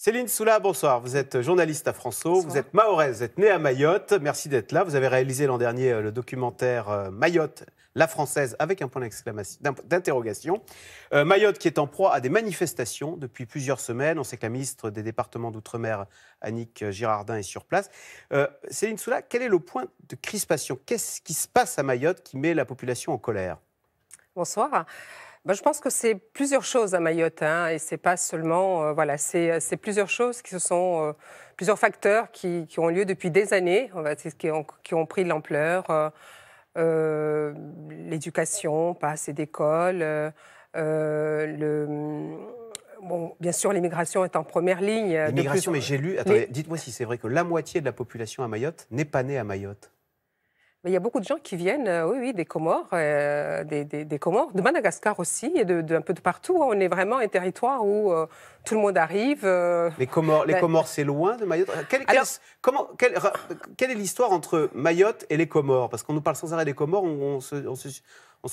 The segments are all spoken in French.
Céline Soula, bonsoir. Vous êtes journaliste à François, vous êtes mahoraise, vous êtes née à Mayotte. Merci d'être là. Vous avez réalisé l'an dernier le documentaire Mayotte, la française, avec un point d'interrogation. Mayotte qui est en proie à des manifestations depuis plusieurs semaines. On sait que la ministre des départements d'outre-mer, Annick Girardin, est sur place. Céline Soula, quel est le point de crispation? Qu'est-ce qui se passe à Mayotte qui met la population en colère? Bonsoir. Je pense que c'est plusieurs choses à Mayotte, et c'est pas seulement, c'est plusieurs choses qui sont plusieurs facteurs qui ont lieu depuis des années, qui ont pris de l'ampleur, l'éducation, pas assez d'écoles, bien sûr, l'immigration est en première ligne. L'immigration, mais j'ai lu, attendez, dites-moi si c'est vrai que la moitié de la population à Mayotte n'est pas née à Mayotte. Mais il y a beaucoup de gens qui viennent, des Comores, des Comores, de Madagascar aussi, et un peu de partout. On est vraiment un territoire où tout le monde arrive. Les Comores, c'est loin de Mayotte. Quelle est l'histoire entre Mayotte et les Comores? Parce qu'on nous parle sans arrêt des Comores, on se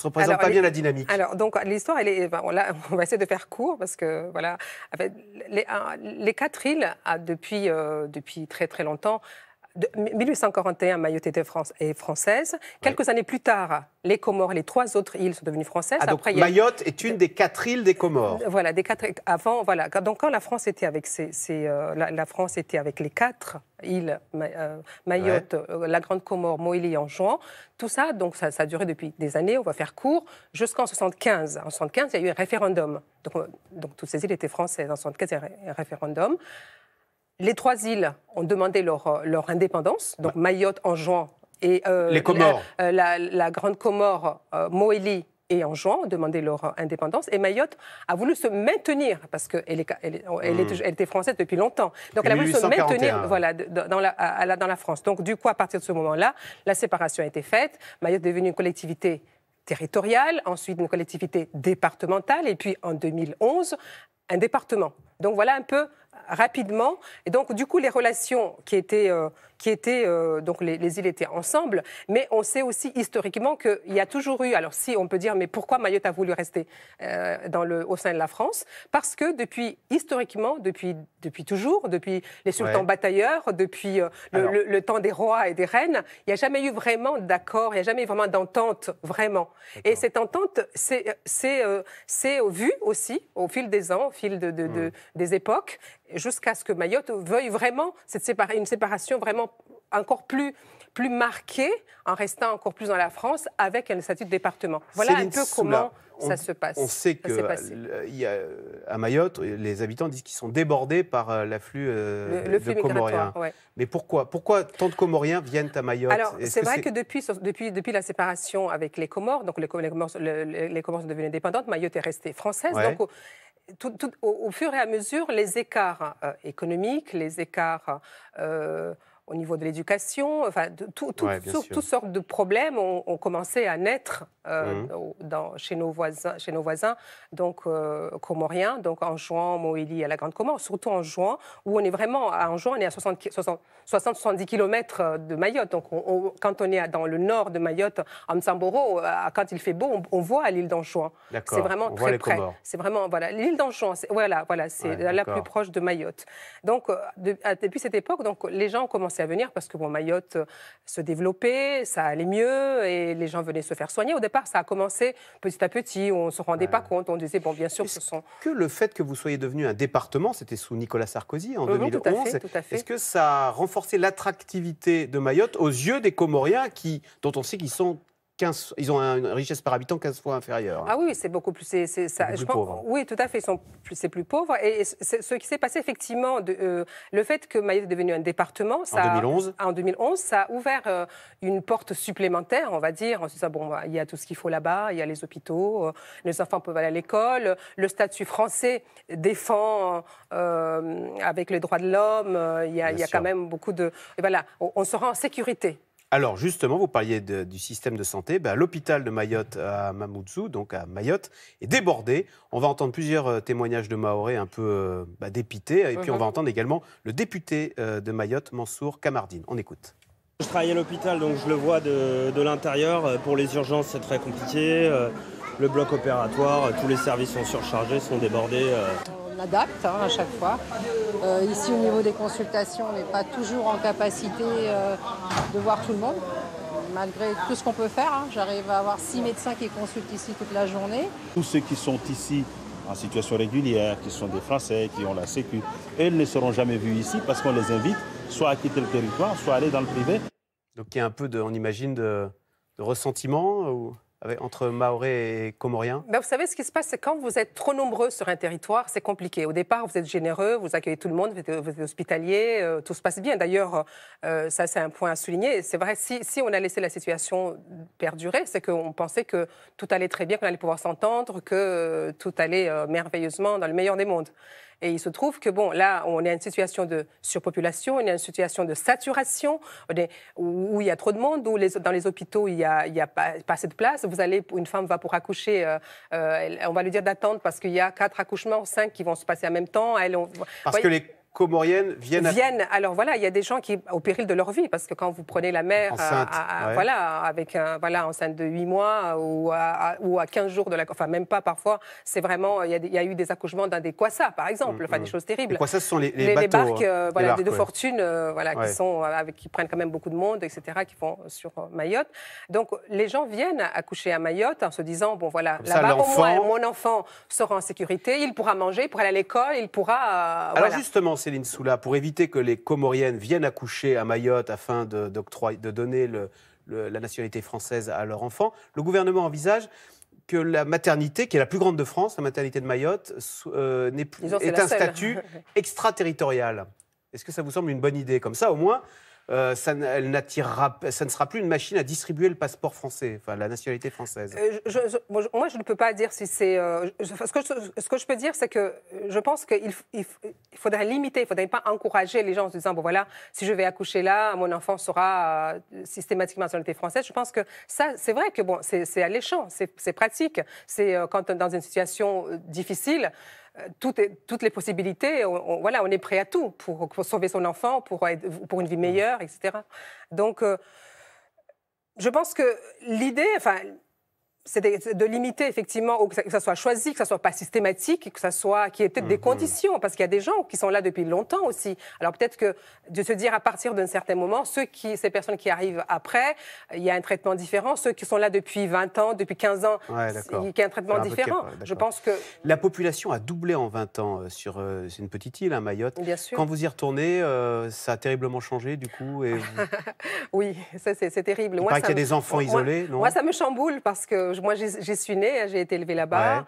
représente pas bien la dynamique. Alors, donc, l'histoire, on va essayer de faire court, parce que, voilà, les quatre îles, depuis très, très longtemps, 1841, Mayotte était française. Quelques années plus tard, les Comores, les trois autres îles sont devenues françaises. Donc Mayotte est une des quatre îles des Comores. Voilà, avant, voilà. Donc quand la France était avec la France était avec les quatre îles, Mayotte, la Grande Comore, Moïli et Anjouan, tout ça, donc ça a duré depuis des années. On va faire court jusqu'en 75. En 75, il y a eu un référendum. Donc toutes ces îles étaient françaises. En 75, il y a eu un référendum. Les trois îles ont demandé leur indépendance, donc Mayotte, Anjouan et les Comores. La Grande Comore, Moélie et Anjouan ont demandé leur indépendance. Et Mayotte a voulu se maintenir, parce qu'elle était française depuis longtemps. Donc elle a voulu se maintenir dans la France. Donc du coup, à partir de ce moment-là, la séparation a été faite. Mayotte est devenue une collectivité territoriale, ensuite une collectivité départementale, et puis en 2011, un département. Donc voilà un peu rapidement. Et donc, du coup, les relations donc les îles étaient ensemble, mais on sait aussi historiquement qu'il y a toujours eu, alors si on peut dire, mais pourquoi Mayotte a voulu rester au sein de la France? Parce que historiquement, depuis toujours, depuis les sultans batailleurs, depuis le temps des rois et des reines, il n'y a jamais eu vraiment d'accord, il n'y a jamais eu vraiment d'entente, vraiment. Et cette entente, c'est vu aussi au fil des ans, au fil des époques, jusqu'à ce que Mayotte veuille vraiment une séparation vraiment encore plus marquée, en restant encore plus dans la France, avec un statut de département. Voilà un peu comment ça se passe. On sait qu'à Mayotte, les habitants disent qu'ils sont débordés par l'afflux de Comoriens. Mais pourquoi tant de Comoriens viennent à Mayotte? Alors, c'est vrai que depuis la séparation avec les Comores, donc les Comores sont devenues indépendantes, Mayotte est restée française. Donc, au fur et à mesure, les écarts économiques, les écarts au niveau de l'éducation, toutes sortes de problèmes ont commencé à naître chez nos voisins, donc comoriens, donc Anjouan, Moélie à la Grande Comore, surtout Anjouan, où on est vraiment à Anjouan, on est à 60-70 km de Mayotte. Donc quand on est dans le nord de Mayotte, à Msamboro, quand il fait beau, on voit l'île d'Anjouan. C'est vraiment très près. C'est vraiment l'île d'Anjouan, c'est la plus proche de Mayotte. Donc depuis cette époque, donc les gens ont commencé à venir parce que Mayotte se développait, ça allait mieux et les gens venaient se faire soigner. Au départ, ça a commencé petit à petit, on ne se rendait pas compte, on disait, bien sûr, que le fait que vous soyez devenu un département, c'était sous Nicolas Sarkozy en 2011, tout à fait. Est-ce que ça a renforcé l'attractivité de Mayotte aux yeux des Comoriens dont on sait qu'ils sont ils ont une richesse par habitant 15 fois inférieure. Ah oui, c'est beaucoup plus... pauvre. Oui, tout à fait, c'est plus pauvre. Et ce qui s'est passé, effectivement, le fait que Mayotte est devenu un département... En 2011, ça a ouvert une porte supplémentaire, on va dire. On se dit, il y a tout ce qu'il faut là-bas, il y a les hôpitaux, les enfants peuvent aller à l'école, le statut français défend avec les droits de l'homme, il y a quand même beaucoup de... Et voilà, on sera en sécurité. Alors justement, vous parliez du système de santé. L'hôpital de Mayotte à Mamoudzou, donc à Mayotte, est débordé. On va entendre plusieurs témoignages de Mahorais un peu dépités. Et puis on va entendre également le député de Mayotte, Mansour Kamardine. On écoute. Je travaille à l'hôpital, donc je le vois de l'intérieur. Pour les urgences, c'est très compliqué. Le bloc opératoire, tous les services sont surchargés, sont débordés. On adapte à chaque fois. Ici, au niveau des consultations, on n'est pas toujours en capacité de voir tout le monde. Malgré tout ce qu'on peut faire, hein, j'arrive à avoir 6 médecins qui consultent ici toute la journée. Tous ceux qui sont ici en situation régulière, qui sont des Français, qui ont la Sécu, elles ne seront jamais vus ici parce qu'on les invite soit à quitter le territoire, soit à aller dans le privé. Donc il y a un peu, on imagine, de ressentiment entre Mahorais et Comoriens. Ben, vous savez, ce qui se passe, c'est quand vous êtes trop nombreux sur un territoire, c'est compliqué. Au départ, vous êtes généreux, vous accueillez tout le monde, vous êtes hospitalier, tout se passe bien. D'ailleurs, ça, c'est un point à souligner. C'est vrai, si on a laissé la situation perdurer, c'est qu'on pensait que tout allait très bien, qu'on allait pouvoir s'entendre, que tout allait merveilleusement dans le meilleur des mondes. Et il se trouve que, bon, là, on est à une situation de surpopulation, on est à une situation de saturation, où il y a trop de monde, où dans les hôpitaux, il n'y a pas assez de place. Une femme va pour accoucher, on va lui dire d'attendre parce qu'il y a 4 accouchements, 5 qui vont se passer en même temps. Parce que les Comoriennes viennent. Alors voilà, il y a des gens qui, au péril de leur vie, parce que quand vous prenez la mère enceinte, enceinte de 8 mois ou à 15 jours enfin même pas parfois, c'est vraiment, il y a eu des accouchements dans des kwassa, par exemple, des choses terribles. Les kwassa, ce sont les bateaux, barques, des deux fortunes, qui prennent quand même beaucoup de monde, etc., qui vont sur Mayotte. Donc les gens viennent accoucher à Mayotte en se disant, bon voilà, là-bas au moins mon enfant sera en sécurité, il pourra manger, il pourra aller à l'école, il pourra. Alors justement, Céline Soula, pour éviter que les Comoriennes viennent accoucher à Mayotte afin de donner la nationalité française à leur enfant, le gouvernement envisage que la maternité, qui est la plus grande de France, la maternité de Mayotte, est un statut extraterritorial. Est-ce que ça vous semble une bonne idée? Comme ça, au moins, ça ne sera plus une machine à distribuer le passeport français, enfin la nationalité française. Moi, je ne peux pas dire si c'est. Ce que je peux dire, c'est que je pense qu'il faudrait limiter, il ne faudrait pas encourager les gens en se disant, bon voilà, si je vais accoucher là, mon enfant sera systématiquement nationalité française. Je pense que ça, c'est vrai que bon, c'est alléchant, c'est pratique. C'est quand on est dans une situation difficile. Toutes les possibilités, on est prêt à tout pour sauver son enfant, pour une vie meilleure, etc. Donc, je pense que l'idée, c'est de limiter effectivement, que ça soit choisi, que ça soit pas systématique, qu'il y ait peut-être des conditions, parce qu'il y a des gens qui sont là depuis longtemps aussi. Alors peut-être que de se dire à partir d'un certain moment, ces personnes qui arrivent après, il y a un traitement différent. Ceux qui sont là depuis 20 ans, depuis 15 ans, il y a un traitement différent. Je pense que la population a doublé en 20 ans c'est une petite île, Mayotte. Bien sûr. Quand vous y retournez, ça a terriblement changé du coup. Oui, ça c'est terrible. Il paraît qu'il y a des enfants isolés, non? Moi, ça me chamboule parce que moi, j'y suis née, j'ai été élevée là-bas.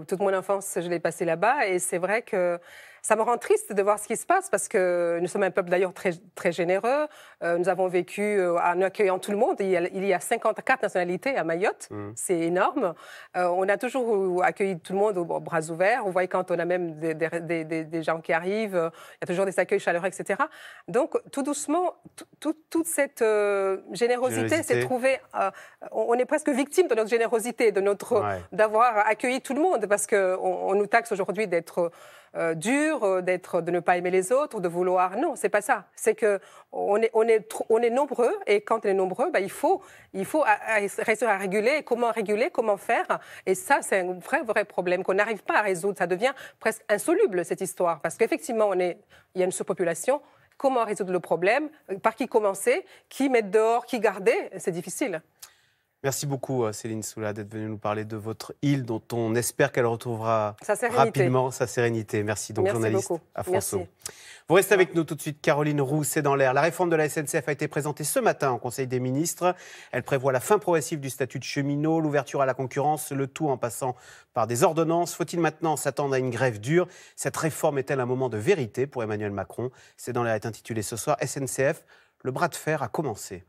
Toute mon enfance, je l'ai passée là-bas. Et c'est vrai que ça me rend triste de voir ce qui se passe parce que nous sommes un peuple d'ailleurs très, très généreux. Nous avons vécu en accueillant tout le monde. Il y a 54 nationalités à Mayotte. C'est énorme. On a toujours accueilli tout le monde aux bras ouverts. Vous voyez, quand on a même des gens qui arrivent, il y a toujours des accueils chaleureux, etc. Donc, tout doucement, toute cette générosité s'est trouvée... on est presque victime de notre générosité, d'avoir accueilli tout le monde parce qu'on nous taxe aujourd'hui d'être... dur, de ne pas aimer les autres, de vouloir... Non, c'est pas ça. C'est qu'on est nombreux et quand on est nombreux, il faut réussir à réguler. Comment faire? Et ça, c'est un vrai problème qu'on n'arrive pas à résoudre. Ça devient presque insoluble, cette histoire. Parce qu'effectivement, il y a une surpopulation. Comment résoudre le problème? Par qui commencer? Qui mettre dehors? Qui garder? C'est difficile. Merci beaucoup, Céline Soula, d'être venue nous parler de votre île, dont on espère qu'elle retrouvera rapidement sa sérénité. Merci, journaliste beaucoup. à France O. Merci. Vous restez avec nous tout de suite, Caroline Roux, c'est dans l'air. La réforme de la SNCF a été présentée ce matin au Conseil des ministres. Elle prévoit la fin progressive du statut de cheminot, l'ouverture à la concurrence, le tout en passant par des ordonnances. Faut-il maintenant s'attendre à une grève dure? Cette réforme est-elle un moment de vérité pour Emmanuel Macron? C'est dans l'air est intitulé ce soir SNCF, le bras de fer a commencé.